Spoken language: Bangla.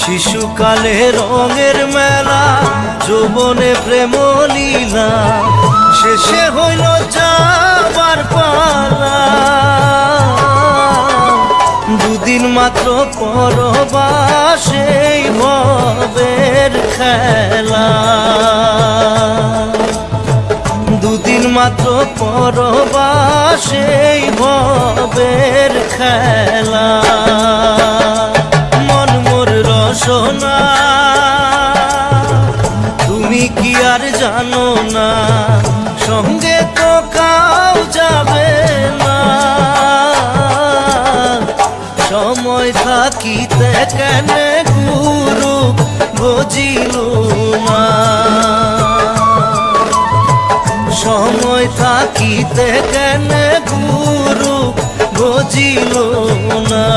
শিশুকালে রঙের মেলা, যৌবনে প্রেম লীলা, শেষে হইল যাবার পালা। দুদিন মাত্র পরবাসেই ভবের খেলা, দুদিন মাত্র পরবাসেই ভবের খেলা। মন মোর রসনা তুমি কি আর জানো না, সঙ্গে তো কাউ যাবে না। সময় থাকিতে কেন গুরু বুঝিল না, সময় থাকিতে কেন গুরু বুঝিল না।